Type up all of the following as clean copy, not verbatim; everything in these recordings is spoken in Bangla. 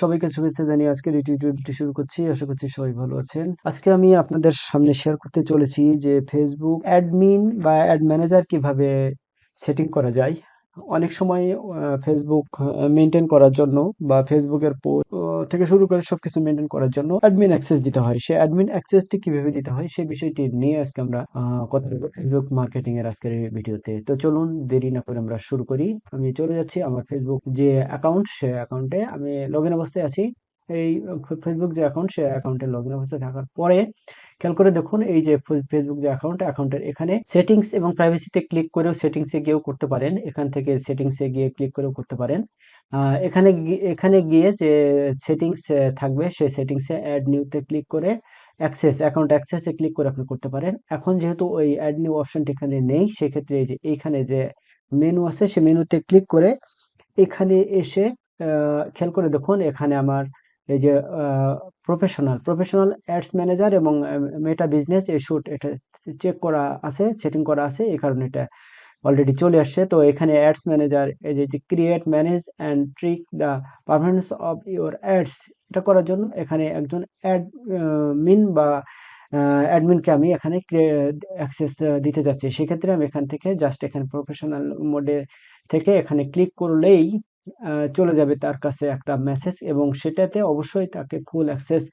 সবাইকে শুভেচ্ছা জানিয়ে আজকের এই টিউটোরিয়ালটি শুরু করছি। আশা করছি সবাই ভালো আছেন। আজকে আমি আপনাদের সামনে শেয়ার করতে চলেছি যে ফেসবুক অ্যাডমিন বা অ্যাড ম্যানেজার কিভাবে সেটিং করা যায়। অনেক সময় ফেসবুক মেনটেন করার জন্য বা ফেসবুকের পোস্ট থেকে শুরু করে সবকিছু মেনটেন করার জন্য অ্যাডমিন অ্যাক্সেস দিতে হয়। সেই অ্যাডমিন অ্যাক্সেসটি কিভাবে দিতে হয় সেই বিষয়টি নিয়ে আজকে আমরা কথা বলবো ফেসবুক মার্কেটিং এর আজকের এই ভিডিওতে। তো চলুন দেরি না করে আমরা শুরু করি। আমি চলে যাচ্ছি আমার ফেসবুক যে অ্যাকাউন্ট, সে অ্যাকাউন্টে আমি লগ ইন অবস্থায় আছি। এই ফেসবুক যে অ্যাকাউন্ট, সে অ্যাকাউন্টে লগ ইন অবস্থায় থাকার পরে খেয়াল করে দেখুন, এই যে ফেসবুক যে অ্যাকাউন্টের এখানে সেটিংস এবং প্রাইভেসিতে ক্লিক করেও সেটিংসে গিয়েও করতে পারেন। এখান থেকে সেটিংসে গিয়ে ক্লিক করেও করতে পারেন। এখানে গিয়ে যে সেটিংস থাকবে, সেই সেটিংসে অ্যাড নিউতে ক্লিক করে অ্যাকাউন্ট অ্যাক্সেসে ক্লিক করে আপনি করতে পারেন। এখন যেহেতু ওই অ্যাড নিউ অপশনটি এখানে নেই, সেক্ষেত্রে এই যে এইখানে যে মেনু আছে, সে মেনুতে ক্লিক করে এখানে এসে খেয়াল করে দেখুন, এখানে আমার এই যে প্রফেশনাল অ্যাডস ম্যানেজার এবং মেটা বিজনেস এই শুট এটা চেক করা আছে, সেটিং করা আছে, এই কারণে এটা অলরেডি চলে আসছে। তো এখানে অ্যাডস ম্যানেজার, এই যে create, manage and trick the performance of your ads, এটা করার জন্য এখানে একজন অ্যাডমিন বা অ্যাডমিনকে আমি এখানে অ্যাক্সেস দিতে যাচ্ছি। সেক্ষেত্রে আমি এখান থেকে জাস্ট এখানে প্রফেশনাল মোডে থেকে এখানে ক্লিক করলেই চলে যাবে তার কাছে একটা মেসেজ, এবং সেটাতে অবশ্যই তাকে ফুল অ্যাক্সেস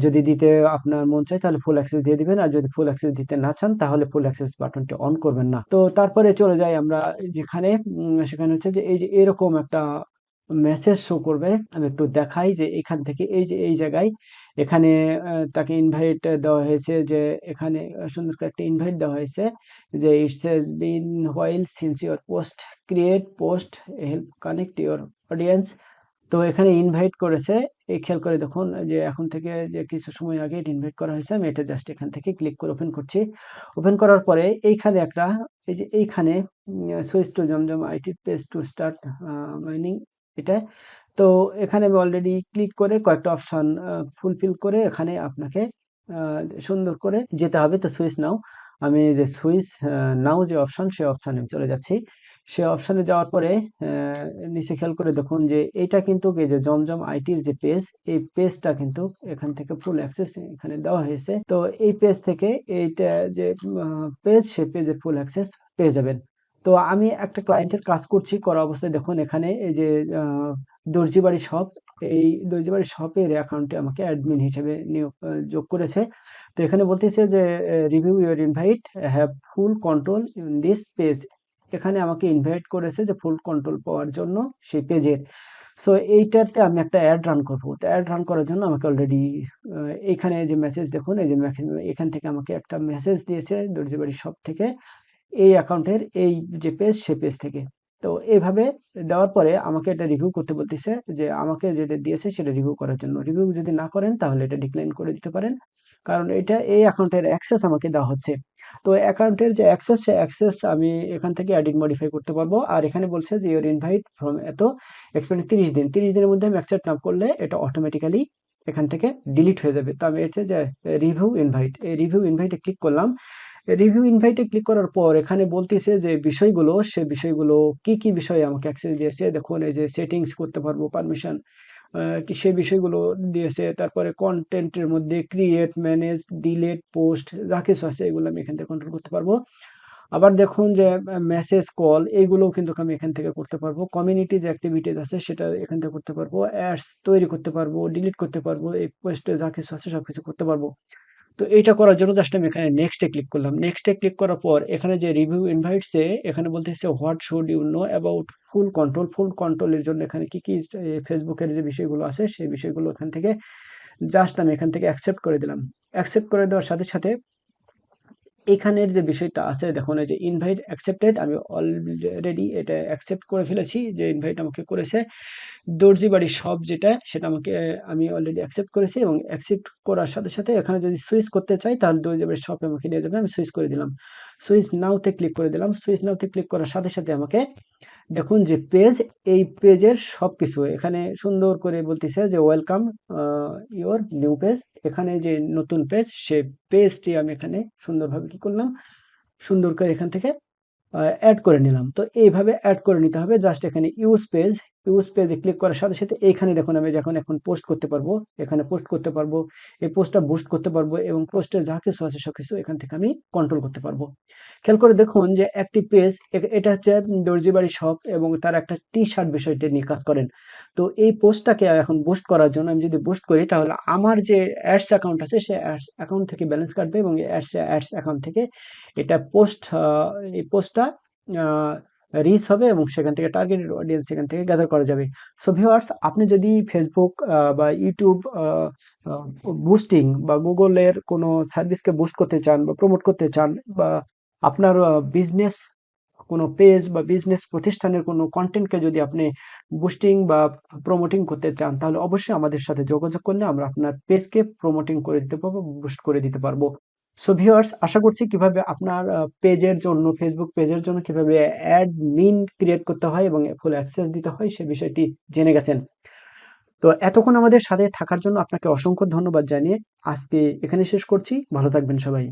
যদি দিতে আপনার মন চায় তাহলে ফুল অ্যাক্সেস দিয়ে দিবেন, আর যদি ফুল অ্যাক্সেস দিতে না চান তাহলে ফুল অ্যাক্সেস বাটনটি অন করবেন না। তো তারপরে চলে যাই আমরা যেখানে, সেখানে হচ্ছে যে এই যে এরকম একটা মেসেজ শো করবে। আমি একটু দেখাই যে এখান থেকে এই যে এই জায়গায় এখানে তাকে ইনভাইট দেওয়া হয়েছে, যে এখানে সুন্দর করে একটা ইনভাইট দেওয়া হয়েছে যে it's has been while since your post, create post, help connect your audience. তো এখানে ইনভাইট করেছে, এই খেয়াল করে দেখুন যে এখন থেকে যে কিছু সময় আগে এটা ইনভাইট করা হয়েছে। আমি এটা জাস্ট এখান থেকে ক্লিক করে ওপেন করছি। ওপেন করার পরে এইখানে একটা, এই যে এইখানে switch to Zamzam IT page to start mining, এটা। তো এখানে আমি অলরেডি ক্লিক করে কয়েকটা অপশন ফুলফিল করে এখানে আপনাকে সুন্দর করে যেতে হবে। তো সুইচ নাও, আমি যে সুইচ নাও যে অপশন, সেই অপশনে আমি চলে যাচ্ছি। সে অপশনে যাওয়ার পরে নিচে খেয়াল করে দেখুন যে এইটা কিন্তু এই যে জমজম আইটির যে পেজ, এই পেজটা কিন্তু এখান থেকে ফুল অ্যাক্সেস এখানে দেওয়া হয়েছে। তো এই পেজ থেকে এইটা যে পেজ, সে পেজের ফুল অ্যাক্সেস পেয়ে যাবেন। তো আমি একটা ক্লায়েন্টের কাজ করছি, করা অবস্থায় দেখুন এখানে এই যে দর্জি বাড়ি শপ, এই দর্জি বাড়ি শপের অ্যাকাউন্টে আমাকে অ্যাডমিন হিসেবে যোগ করেছে। তো এখানে বলতেছে যে review your invite, have full control in this page. এখানে আমাকে ইনভাইট করেছে যে ফুল কন্ট্রোল পাওয়ার জন্য সেই পেজের। সো এইটাতে আমি একটা অ্যাড রান করবো। তো অ্যাড রান করার জন্য আমাকে অলরেডি এখানে যে মেসেজ দেখুন, এই যে এখান থেকে আমাকে একটা মেসেজ দিয়েছে দর্জি বাড়ি শপ থেকে, এই অ্যাকাউন্টের এই যে পেজ, সে পেজ থেকে। তো এইভাবে দেওয়ার পরে আমাকে এটা রিভিউ করতে বলতেছে, যে আমাকে যেটা দিয়েছে সেটা রিভিউ করার জন্য। রিভিউ যদি না করেন তাহলে এটা ডিক্লাইন করে দিতে পারেন, কারণ এটা এই অ্যাকাউন্টের অ্যাক্সেস আমাকে দেওয়া হচ্ছে। তো অ্যাকাউন্টের যে অ্যাক্সেস, সে অ্যাক্সেস আমি এখান থেকে এডিট মডিফাই করতে পারবো। আর এখানে বলছে যে ইওর ইনভাইট ফ্রম এত এক্সপেন্ড 30 দিন, 30 দিনের মধ্যে আমি অ্যাকসেপ্ট না করলে এটা অটোমেটিক্যালি এখান থেকে ডিলিট হয়ে যাবে। তো আমি এটা যে রিভিউ ইনভাইট, এই রিভিউ ইনভাইটে ক্লিক করলাম। রিভিউ ইনভাইটে ক্লিক করার পর এখানে বলতেছে যে বিষয়গুলো, সে বিষয়গুলো কি কি বিষয়ে আমাকে অ্যাক্সেস দিয়েছে দেখুন, এই যে সেটিংস করতে পারবো, পারমিশন কি সেই বিষয়গুলো দিয়েছে। তারপরে কন্টেন্টের মধ্যে ক্রিয়েট, ম্যানেজ, ডিলেট, পোস্ট যা কিছু আছে এগুলো আমি এখান থেকে কন্ট্রোল করতে পারবো। আবার দেখুন যে মেসেজ, কল, এইগুলোও কিন্তু আমি এখান থেকে করতে পারবো। কমিউনিটি যে অ্যাক্টিভিটিস আছে সেটা এখান থেকে করতে পারবো। অ্যাডস তৈরি করতে পারবো, ডিলিট করতে পারবো, এই পোস্টে যা কিছু আছে সবকিছু করতে পারবো। তো এইটা করার জন্য জাস্ট আমি এখানে নেক্সটে ক্লিক করলাম। নেক্সটে ক্লিক করার পর এখানে যে রিভিউ ইনভাইটসে এখানে বলতেছে what should you know about full control. Full কন্ট্রোলের জন্য এখানে কি কি ফেসবুকের যে বিষয়গুলো আছে সেই বিষয়গুলো এখান থেকে জাস্ট আমি এখান থেকে অ্যাকসেপ্ট করে দিলাম। অ্যাকসেপ্ট করে দেওয়ার সাথে সাথে এখানের যে বিষয়টা আছে দেখুন, এই যে ইনভাইট অ্যাকসেপ্টেড, আমি অলরেডি এটা অ্যাকসেপ্ট করে ফেলেছি, যে ইনভাইট আমাকে করেছে দর্জি বাড়ির শপ, যেটা সেটা আমাকে আমি অলরেডি অ্যাকসেপ্ট করেছি। এবং অ্যাকসেপ্ট করার সাথে সাথে এখানে যদি সুইচ করতে চাই তাহলে দর্জি বাড়ির শপে আমাকে নিয়ে যাবে। আমি সুইচ করে দিলাম, সুইচ নাওতে ক্লিক করে দিলাম। সুইচ নাওতে ক্লিক করার সাথে সাথে আমাকে দেখুন যে পেজ, এই পেজের সবকিছু এখানে সুন্দর করে বলতেছে যে ওয়েলকাম ইওর নিউ পেজ। এখানে যে নতুন পেজ, সেই পেজটি আমি এখানে সুন্দরভাবে কি করলাম, সুন্দর করে এখান থেকে অ্যাড করে নিলাম। তো এইভাবে অ্যাড করে নিতে হবে। জাস্ট এখানে ইউজ পেজ, ইউজ পেজে ক্লিক করার সাথে সাথে এইখানে দেখুন আমি যখন এখন পোস্ট করতে পারবো, এখানে পোস্ট করতে পারবো, এই পোস্টটা বুস্ট করতে পারবো এবং পোস্টের যা কিছু আছে সবকিছু এখান থেকে আমি কন্ট্রোল করতে পারবো। খেয়াল করে দেখুন যে একটি পেজ, এটা হচ্ছে দর্জি বাড়ি শপ এবং তার একটা টি শার্ট বিষয়টি নিয়ে কাজ করেন। তো এই পোস্টটাকে এখন বুস্ট করার জন্য আমি যদি বুস্ট করি তাহলে আমার যে অ্যাডস অ্যাকাউন্ট আছে সে অ্যাডস অ্যাকাউন্ট থেকে ব্যালেন্স কাটবে এবং অ্যাডস অ্যাকাউন্ট থেকে এটা এই পোস্টটা রিচ হবে এবং সেখান থেকে টার্গেটেড অডিয়েন্স সেখান থেকে গ্যাদার করা যাবে। সো ভিউয়ার্স, আপনি যদি ফেসবুক বা ইউটিউব বুস্টিং বা গুগলের কোনো সার্ভিসকে বুস্ট করতে চান বা প্রমোট করতে চান, বা আপনার বিজনেস কোনো পেজ বা বিজনেস প্রতিষ্ঠানের কোনো কন্টেন্টকে যদি আপনি বুস্টিং বা প্রমোটিং করতে চান, তাহলে অবশ্যই আমাদের সাথে যোগাযোগ করলে আমরা আপনার পেজকে প্রমোটিং করে দিতে পারবো, বুস্ট করে দিতে পারবো। সো ভিউয়ার্স, আশা করছি কিভাবে আপনার পেজের জন্য, ফেসবুক পেজের জন্য কিভাবে অ্যাডমিন ক্রিয়েট করতে হয় এবং ফুল অ্যাক্সেস দিতে হয় সে বিষয়টি জেনে গেছেন। তো এতক্ষণ আমাদের সাথে থাকার জন্য আপনাকে অসংখ্য ধন্যবাদ জানিয়ে আজকে এখানে শেষ করছি। ভালো থাকবেন সবাই।